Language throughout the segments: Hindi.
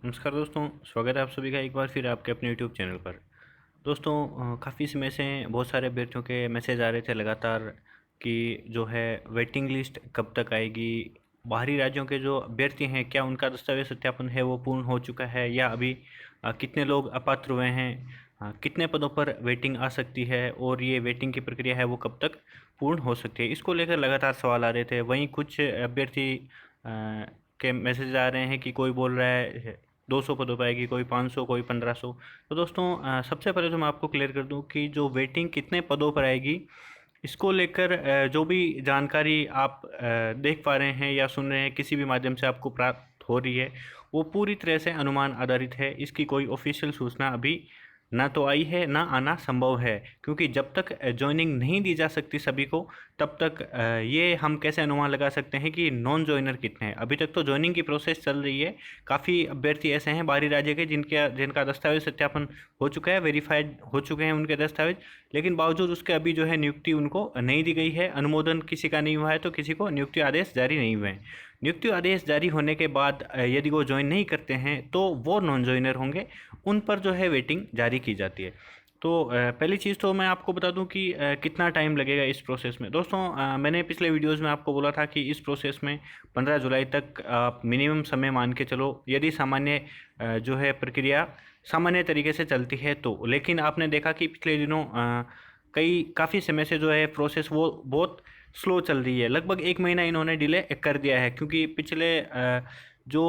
नमस्कार दोस्तों, स्वागत है आप सभी का एक बार फिर आपके अपने यूट्यूब चैनल पर। दोस्तों, काफ़ी समय से बहुत सारे अभ्यर्थियों के मैसेज आ रहे थे लगातार कि जो है वेटिंग लिस्ट कब तक आएगी। बाहरी राज्यों के जो अभ्यर्थी हैं, क्या उनका दस्तावेज सत्यापन है वो पूर्ण हो चुका है या अभी कितने लोग अपात्र हुए हैं, कितने पदों पर वेटिंग आ सकती है और ये वेटिंग की प्रक्रिया है वो कब तक पूर्ण हो सकती है, इसको लेकर लगातार सवाल आ रहे थे। वहीं कुछ अभ्यर्थी के मैसेज आ रहे हैं कि कोई बोल रहा है 200 पदों पर आएगी, कोई 500, कोई 1500। तो दोस्तों, सबसे पहले तो मैं आपको क्लियर कर दूं कि जो वेटिंग कितने पदों पर आएगी, इसको लेकर जो भी जानकारी आप देख पा रहे हैं या सुन रहे हैं, किसी भी माध्यम से आपको प्राप्त हो रही है, वो पूरी तरह से अनुमान आधारित है। इसकी कोई ऑफिशियल सूचना अभी ना तो आई है, ना आना संभव है, क्योंकि जब तक जॉइनिंग नहीं दी जा सकती सभी को, तब तक ये हम कैसे अनुमान लगा सकते हैं कि नॉन जॉइनर कितने हैं। अभी तक तो जॉइनिंग की प्रोसेस चल रही है। काफ़ी अभ्यर्थी ऐसे हैं बाहरी राज्य के जिनका दस्तावेज सत्यापन हो चुका है, वेरीफाइड हो चुके हैं उनके दस्तावेज, लेकिन बावजूद उसके अभी जो है नियुक्ति उनको नहीं दी गई है। अनुमोदन किसी का नहीं हुआ है, तो किसी को नियुक्ति आदेश जारी नहीं हुए हैं। नियुक्ति आदेश जारी होने के बाद यदि वो ज्वाइन नहीं करते हैं तो वो नॉन जॉइनर होंगे, उन पर जो है वेटिंग जारी की जाती है। तो पहली चीज़ तो मैं आपको बता दूं कि कितना टाइम लगेगा इस प्रोसेस में। दोस्तों, मैंने पिछले वीडियोस में आपको बोला था कि इस प्रोसेस में 15 जुलाई तक आप मिनिमम समय मान के चलो, यदि सामान्य जो है प्रक्रिया सामान्य तरीके से चलती है तो। लेकिन आपने देखा कि पिछले दिनों काफ़ी समय से जो है प्रोसेस वो बहुत स्लो चल रही है। लगभग 1 महीना इन्होंने डिले कर दिया है, क्योंकि पिछले जो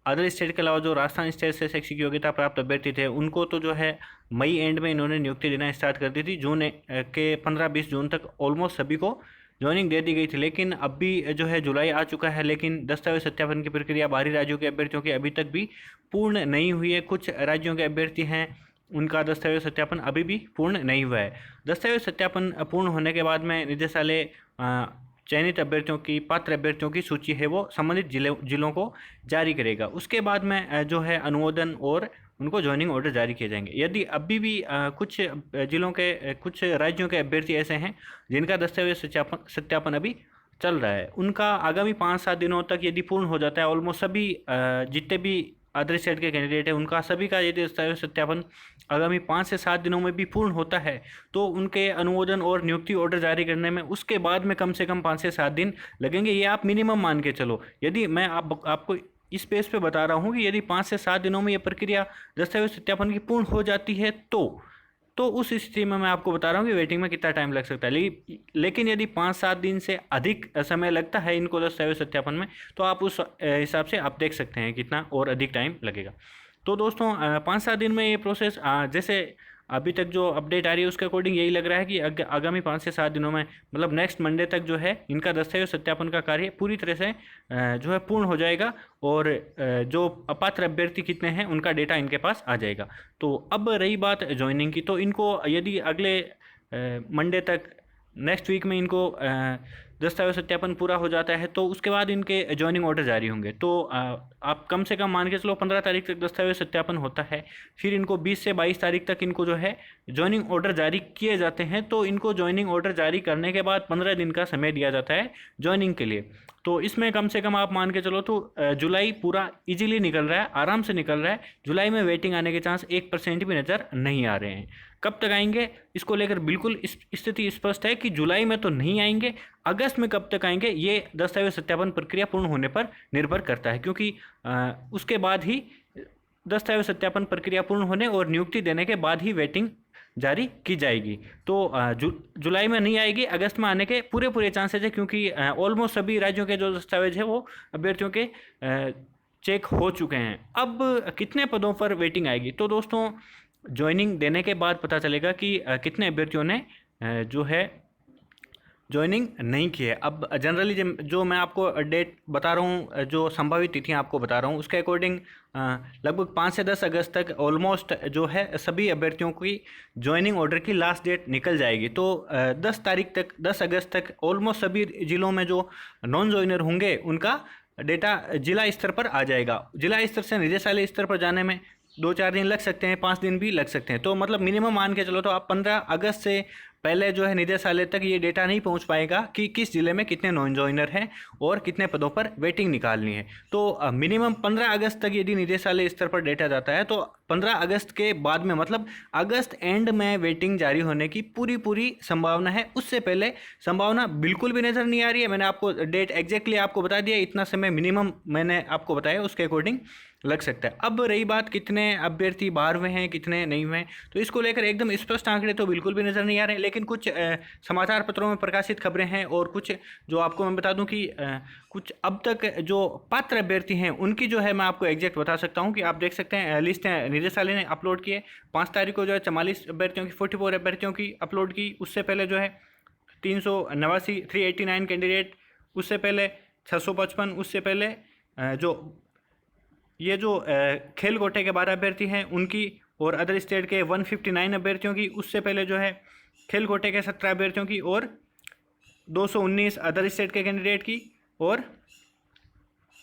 अदर स्टेट के अलावा जो राजस्थान स्टेट से शैक्षिक योग्यता प्राप्त अभ्यर्थी थे, उनको तो जो है मई एंड में इन्होंने नियुक्ति देना स्टार्ट कर दी थी। जून के 15-20 जून तक ऑलमोस्ट सभी को ज्वाइनिंग दे दी गई थी। लेकिन अभी जो है जुलाई आ चुका है, लेकिन दस्तावेज सत्यापन की प्रक्रिया बाहरी राज्यों के अभ्यर्थियों की अभी तक भी पूर्ण नहीं हुई है। कुछ राज्यों के अभ्यर्थी हैं, उनका दस्तावेज सत्यापन अभी भी पूर्ण नहीं हुआ है। दस्तावेज सत्यापन पूर्ण होने के बाद में निदेशालय चयनित अभ्यर्थियों की, पात्र अभ्यर्थियों की सूची है वो संबंधित जिलों को जारी करेगा। उसके बाद में जो है अनुमोदन और उनको ज्वाइनिंग ऑर्डर जारी किए जाएंगे। यदि अभी भी कुछ जिलों के कुछ राज्यों के अभ्यर्थी ऐसे हैं जिनका दस्तावेज सत्यापन अभी चल रहा है, उनका आगामी 5-7 दिनों तक यदि पूर्ण हो जाता है, ऑलमोस्ट सभी जितने भी अदर स्टेट के कैंडिडेट हैं उनका सभी का यदि दस्तावेज सत्यापन आगामी 5 से 7 दिनों में भी पूर्ण होता है, तो उनके अनुमोदन और नियुक्ति ऑर्डर जारी करने में उसके बाद में कम से कम 5 से 7 दिन लगेंगे। ये आप मिनिमम मान के चलो। यदि मैं आपको इस पेज पे बता रहा हूँ कि यदि 5 से 7 दिनों में ये प्रक्रिया दस्तावेज सत्यापन की पूर्ण हो जाती है तो उस स्थिति में मैं आपको बता रहा हूँ कि वेटिंग में कितना टाइम लग सकता है। लेकिन यदि 5-7 दिन से अधिक समय लगता है इनको दस्तावेज सत्यापन में, तो आप उस हिसाब से आप देख सकते हैं कितना और अधिक टाइम लगेगा। तो दोस्तों, 5-7 दिन में ये प्रोसेस, जैसे अभी तक जो अपडेट आ रही है उसके अकॉर्डिंग यही लग रहा है कि आगामी 5 से 7 दिनों में, मतलब नेक्स्ट मंडे तक जो है इनका दस्तावेज सत्यापन का कार्य पूरी तरह से जो है पूर्ण हो जाएगा और जो अपात्र अभ्यर्थी कितने हैं उनका डेटा इनके पास आ जाएगा। तो अब रही बात ज्वाइनिंग की, तो इनको यदि अगले मंडे तक, नेक्स्ट वीक में इनको दस्तावेज सत्यापन पूरा हो जाता है, तो उसके बाद इनके ज्वाइनिंग ऑर्डर जारी होंगे। तो आप कम से कम मान के चलो 15 तारीख तक दस्तावेज सत्यापन होता है, फिर इनको 20 से 22 तारीख तक इनको जो है ज्वाइनिंग ऑर्डर जारी किए जाते हैं। तो इनको ज्वाइनिंग ऑर्डर जारी करने के बाद 15 दिन का समय दिया जाता है ज्वाइनिंग के लिए। तो इसमें कम से कम आप मान के चलो तो जुलाई पूरा इजीली निकल रहा है, आराम से निकल रहा है। जुलाई में वेटिंग आने के चांस 1% भी नज़र नहीं आ रहे हैं। कब तक आएंगे इसको लेकर बिल्कुल स्थिति स्पष्ट है कि जुलाई में तो नहीं आएंगे। अगस्त में कब तक आएंगे ये दस्तावेज सत्यापन प्रक्रिया पूर्ण होने पर निर्भर करता है, क्योंकि उसके बाद ही दस्तावेज सत्यापन प्रक्रिया पूर्ण होने और नियुक्ति देने के बाद ही वेटिंग जारी की जाएगी। तो जुलाई में नहीं आएगी, अगस्त में आने के पूरे चांसेस है, क्योंकि ऑलमोस्ट सभी राज्यों के जो दस्तावेज है वो अभ्यर्थियों के चेक हो चुके हैं। अब कितने पदों पर वेटिंग आएगी, तो दोस्तों ज्वाइनिंग देने के बाद पता चलेगा कि कितने अभ्यर्थियों ने जो है ज्वाइनिंग नहीं की है। अब जनरली जो मैं आपको डेट बता रहा हूँ, जो संभावित तिथियाँ आपको बता रहा हूँ, उसके अकॉर्डिंग लगभग 5 से 10 अगस्त तक ऑलमोस्ट जो है सभी अभ्यर्थियों की ज्वाइनिंग ऑर्डर की लास्ट डेट निकल जाएगी। तो 10 अगस्त तक ऑलमोस्ट सभी जिलों में जो नॉन ज्वाइनर होंगे उनका डेटा जिला स्तर पर आ जाएगा। जिला स्तर से निदेशालय स्तर पर जाने में 2-4 दिन लग सकते हैं, 5 दिन भी लग सकते हैं। तो मतलब मिनिमम मान के चलो तो आप 15 अगस्त से पहले जो है निदेशालय तक ये डेटा नहीं पहुंच पाएगा कि किस जिले में कितने नॉन जॉइनर हैं और कितने पदों पर वेटिंग निकालनी है। तो मिनिमम 15 अगस्त तक यदि निदेशालय स्तर पर डेटा जाता है तो 15 अगस्त के बाद में, मतलब अगस्त एंड में वेटिंग जारी होने की पूरी संभावना है। उससे पहले संभावना बिल्कुल भी नज़र नहीं आ रही है। मैंने आपको डेट एग्जैक्टली आपको बता दिया, इतना समय मिनिमम मैंने आपको बताया, उसके अकॉर्डिंग लग सकता है। अब रही बात कितने अभ्यर्थी बाहर हुए हैं कितने नहीं हुए हैं, तो इसको लेकर एकदम स्पष्ट आंकड़े तो बिल्कुल भी नज़र नहीं आ रहे, लेकिन कुछ समाचार पत्रों में प्रकाशित खबरें हैं और कुछ जो आपको मैं बता दूं कि कुछ अब तक जो पात्र अभ्यर्थी हैं उनकी जो है मैं आपको एग्जैक्ट बता सकता हूं कि आप देख सकते हैं लिस्ट निदेशालय ने अपलोड किए। 5 तारीख को जो है 44 अभ्यर्थियों की 44 अभ्यर्थियों की अपलोड की। उससे पहले जो है 389 कैंडिडेट, उससे पहले 655, उससे पहले जो ये जो खेल कोटे के 12 अभ्यर्थी हैं उनकी और अदर स्टेट के 159 अभ्यर्थियों की, उससे पहले जो है खेल कोटे के 17 अभ्यर्थियों की और 219 अदर स्टेट के कैंडिडेट की और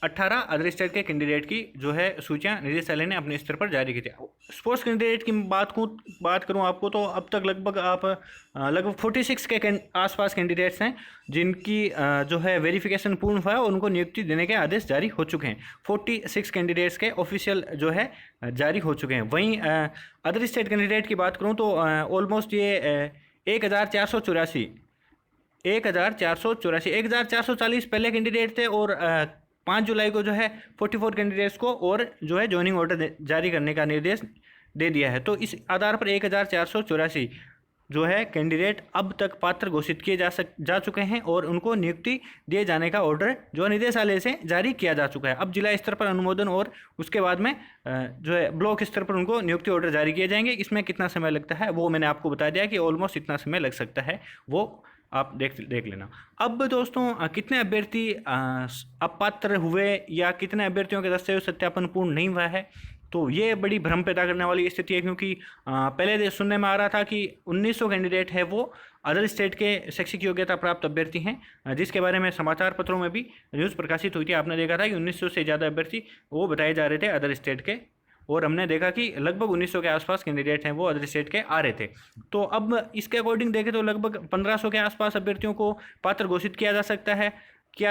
18 अदर स्टेट के कैंडिडेट की जो है सूचियां निदेशालय ने अपने स्तर पर जारी की थी। स्पोर्ट्स कैंडिडेट की बात करूं आपको तो अब तक लगभग 46 के आसपास कैंडिडेट्स हैं जिनकी जो है वेरिफिकेशन पूर्ण हुआ है और उनको नियुक्ति देने के आदेश जारी हो चुके हैं। 46 कैंडिडेट्स के ऑफिशियल जो है जारी हो चुके हैं। वहीं अदर स्टेट कैंडिडेट की बात करूँ तो ऑलमोस्ट ये 1440 पहले कैंडिडेट थे और 5 जुलाई को जो है 44 कैंडिडेट्स को और जो है ज्वाइनिंग ऑर्डर जारी करने का निर्देश दे दिया है। तो इस आधार पर 1484 जो है कैंडिडेट अब तक पात्र घोषित किए जा चुके हैं और उनको नियुक्ति दिए जाने का ऑर्डर जो निदेशालय से जारी किया जा चुका है। अब जिला स्तर पर अनुमोदन और उसके बाद में जो है ब्लॉक स्तर पर उनको नियुक्ति ऑर्डर जारी किए जाएंगे। इसमें कितना समय लगता है वो मैंने आपको बता दिया कि ऑलमोस्ट इतना समय लग सकता है, वो आप देख लेना। अब दोस्तों कितने अभ्यर्थी अपात्र हुए या कितने अभ्यर्थियों के दस्तावेज सत्यापन पूर्ण नहीं हुआ है, तो ये बड़ी भ्रम पैदा करने वाली स्थिति है, क्योंकि पहले सुनने में आ रहा था कि 1900 कैंडिडेट है वो अदर स्टेट के शैक्षिक योग्यता प्राप्त अभ्यर्थी हैं, जिसके बारे में समाचार पत्रों में भी न्यूज़ प्रकाशित हुई थी। आपने देखा था कि 1900 से ज़्यादा अभ्यर्थी वो बताए जा रहे थे अदर स्टेट के, और हमने देखा कि लगभग 1900 के आसपास कैंडिडेट हैं वो अदर स्टेट के आ रहे थे। तो अब इसके अकॉर्डिंग देखें तो लगभग 1500 के आसपास अभ्यर्थियों को पात्र घोषित किया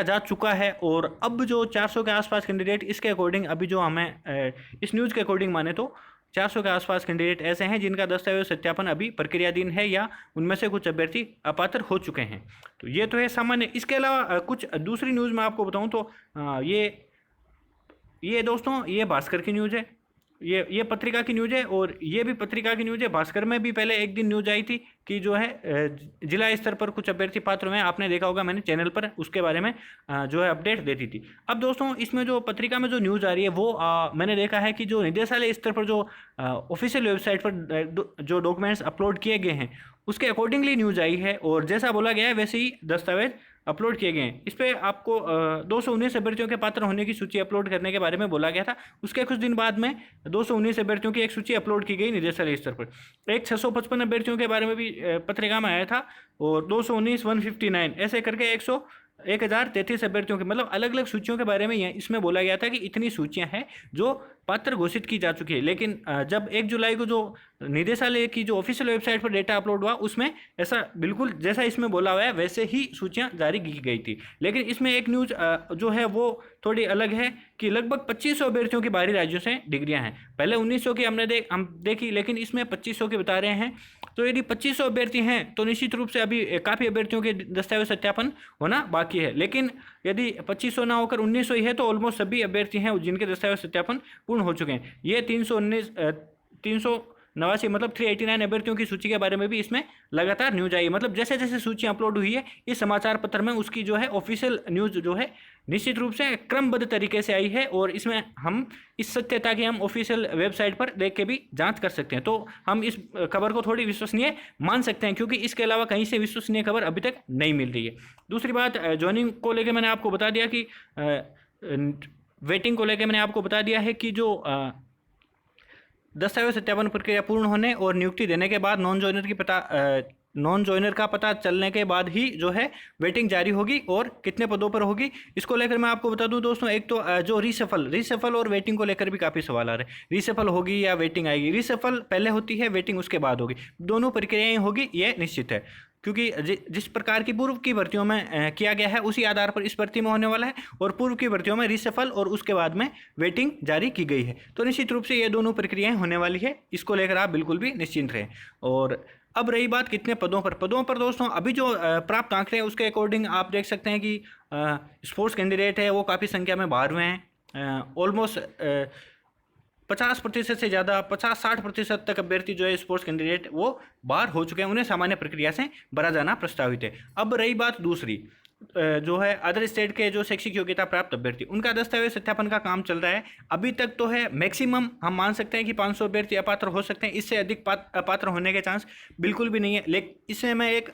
जा चुका है। और अब जो 400 के आसपास कैंडिडेट, इसके अकॉर्डिंग अभी जो हमें इस न्यूज़ के अकॉर्डिंग माने तो 400 के आसपास कैंडिडेट ऐसे हैं जिनका दस्तावेज सत्यापन अभी प्रक्रियाधीन है या उनमें से कुछ अभ्यर्थी अपात्र हो चुके हैं। तो ये तो है सामान्य। इसके अलावा कुछ दूसरी न्यूज़ मैं आपको बताऊँ तो ये दोस्तों ये भास्कर की न्यूज़ है, ये पत्रिका की न्यूज़ है और ये भी पत्रिका की न्यूज़ है। भास्कर में भी पहले एक दिन न्यूज़ आई थी कि जो है जिला स्तर पर कुछ अभ्यर्थी पात्र में, आपने देखा होगा मैंने चैनल पर उसके बारे में जो है अपडेट देती थी। अब दोस्तों इसमें जो पत्रिका में जो न्यूज़ आ रही है वो मैंने देखा है कि जो निदेशालय स्तर पर जो ऑफिशियल वेबसाइट पर जो डॉक्यूमेंट्स अपलोड किए गए हैं उसके अकॉर्डिंगली न्यूज़ आई है और जैसा बोला गया है वैसे ही दस्तावेज अपलोड किए गए हैं। इस पर आपको 219 अभ्यर्थियों के पात्र होने की सूची अपलोड करने के बारे में बोला गया था। उसके कुछ दिन बाद में 219 अभ्यर्थियों की एक सूची अपलोड की गई निदेशालय स्तर पर। एक 655 अभ्यर्थियों के बारे में भी पत्रिका में आया था और 219, 159 ऐसे करके 1033 अभ्यर्थियों के, मतलब अलग अलग सूचियों के बारे में इसमें बोला गया था कि इतनी सूचियां हैं जो पात्र घोषित की जा चुकी है। लेकिन जब 1 जुलाई को जो निदेशालय की जो ऑफिशियल वेबसाइट पर डेटा अपलोड हुआ उसमें ऐसा बिल्कुल जैसा इसमें बोला हुआ है वैसे ही सूचियां जारी की गई थी। लेकिन इसमें एक न्यूज़ जो है वो थोड़ी अलग है कि लगभग 2500 अभ्यर्थियों की बाहरी राज्यों से डिग्रियां हैं। पहले 1900 की हम देखी, लेकिन इसमें 2500 की बता रहे हैं। तो यदि 2500 अभ्यर्थी हैं तो निश्चित रूप से अभी काफ़ी अभ्यर्थियों के दस्तावेज सत्यापन होना बाकी है। लेकिन यदि 2500 ना होकर 1900 ही है तो ऑलमोस्ट सभी अभ्यर्थी हैं जिनके दस्तावेज सत्यापन पूर्ण हो चुके हैं। ये 389 मतलब 389 अभ्यर्थियों की सूची के बारे में भी इसमें लगातार न्यूज आई। मतलब जैसे जैसे सूची अपलोड हुई है इस समाचार पत्र में उसकी जो है ऑफिशियल न्यूज जो है निश्चित रूप से क्रमबद्ध तरीके से आई है और इसमें हम इस सत्यता की हम ऑफिशियल वेबसाइट पर देख के भी जांच कर सकते हैं। तो हम इस खबर को थोड़ी विश्वसनीय मान सकते हैं क्योंकि इसके अलावा कहीं से विश्वसनीय खबर अभी तक नहीं मिल रही है। दूसरी बात, ज्वाइनिंग को लेकर मैंने आपको बता दिया कि वेटिंग को लेकर मैंने आपको बता दिया है कि जो दस्तावेज सत्यापन प्रक्रिया पूर्ण होने और नियुक्ति देने के बाद नॉन ज्वाइनर की नॉन जॉइनर का पता चलने के बाद ही जो है वेटिंग जारी होगी और कितने पदों पर होगी इसको लेकर मैं आपको बता दूं दोस्तों। एक तो जो रीसफल और वेटिंग को लेकर भी काफ़ी सवाल आ रहे हैं। रीसफल होगी या वेटिंग आएगी? रीसफल पहले होती है, वेटिंग उसके बाद होगी। दोनों प्रक्रियाएं होगी, ये निश्चित है, क्योंकि जिस प्रकार की पूर्व की भर्तियों में किया गया है उसी आधार पर इस भर्ती में होने वाला है, और पूर्व की भर्तियों में रीसफल और उसके बाद में वेटिंग जारी की गई है। तो निश्चित रूप से ये दोनों प्रक्रियाएं होने वाली है, इसको लेकर आप बिल्कुल भी निश्चिंत रहें। और अब रही बात कितने पदों पर दोस्तों, अभी जो प्राप्त आंकड़े हैं उसके अकॉर्डिंग आप देख सकते हैं कि स्पोर्ट्स कैंडिडेट है वो काफ़ी संख्या में बाहर हुए हैं। ऑलमोस्ट 50% से ज़्यादा, 50-60% तक अभ्यर्थी जो है स्पोर्ट्स कैंडिडेट वो बाहर हो चुके हैं, उन्हें सामान्य प्रक्रिया से भरा जाना प्रस्तावित है। अब रही बात दूसरी, जो है अदर स्टेट के जो शैक्षिक योग्यता प्राप्त अभ्यर्थी, उनका दस्तावेज सत्यापन का काम चल रहा है। अभी तक तो है मैक्सिमम हम मान सकते हैं कि 500 अभ्यर्थी अपात्र हो सकते हैं, इससे अधिक अपात्र होने के चांस बिल्कुल भी नहीं है। लेकिन इससे मैं एक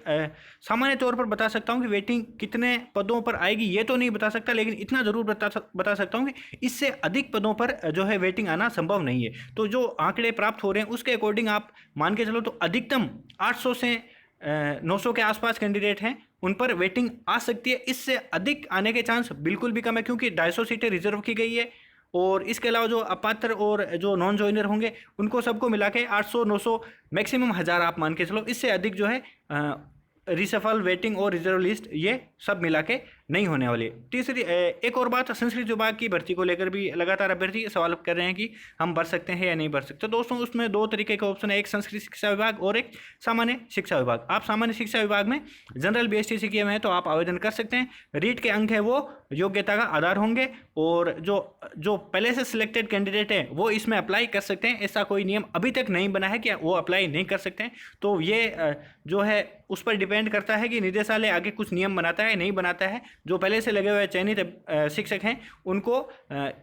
सामान्य तौर पर बता सकता हूं कि वेटिंग कितने पदों पर आएगी ये तो नहीं बता सकता, लेकिन इतना ज़रूर बता सकता हूँ कि इससे अधिक पदों पर जो है वेटिंग आना संभव नहीं है। तो जो आंकड़े प्राप्त हो रहे हैं उसके अकॉर्डिंग आप मान के चलो तो अधिकतम 800 से 900 के आसपास कैंडिडेट हैं, उन पर वेटिंग आ सकती है। इससे अधिक आने के चांस बिल्कुल भी कम है, क्योंकि 250 सीटें रिजर्व की गई है। और इसके अलावा जो अपात्र और जो नॉन जॉइनर होंगे उनको सबको मिला के 800-900 मैक्सिमम 1000 आप मान के चलो। इससे अधिक जो है रिसफल, वेटिंग और रिजर्व लिस्ट ये सब मिला के नहीं होने वाली। तीसरी एक और बात, संस्कृत विभाग की भर्ती को लेकर भी लगातार अभ्यर्थी सवाल कर रहे हैं कि हम भर सकते हैं या नहीं भर सकते। तो दोस्तों उसमें दो तरीके के ऑप्शन है, एक संस्कृत शिक्षा विभाग और एक सामान्य शिक्षा विभाग। आप सामान्य शिक्षा विभाग में जनरल BSTC किए हुए हैं तो आप आवेदन कर सकते हैं। रीट के अंक है वो योग्यता का आधार होंगे, और जो पहले से सिलेक्टेड कैंडिडेट है वो इसमें अप्लाई कर सकते हैं। ऐसा कोई नियम अभी तक नहीं बना है कि वो अप्लाई नहीं कर सकते हैं। तो ये जो है उस पर डिपेंड करता है कि निदेशालय आगे कुछ नियम बनाता है नहीं बनाता है। जो पहले से लगे हुए चयनित शिक्षक हैं उनको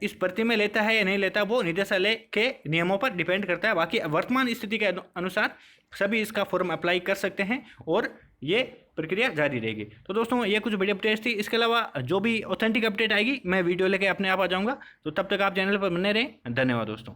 इस भर्ती में लेता है या नहीं लेता, वो निदेशालय के नियमों पर डिपेंड करता है। बाकी वर्तमान स्थिति के अनुसार सभी इसका फॉर्म अप्लाई कर सकते हैं और ये प्रक्रिया जारी रहेगी। तो दोस्तों ये कुछ बड़ी अपडेट्स थी। इसके अलावा जो भी ऑथेंटिक अपडेट आएगी मैं वीडियो लेके अपने आप आ जाऊँगा। तो तब तक आप चैनल पर बने रहें। धन्यवाद दोस्तों।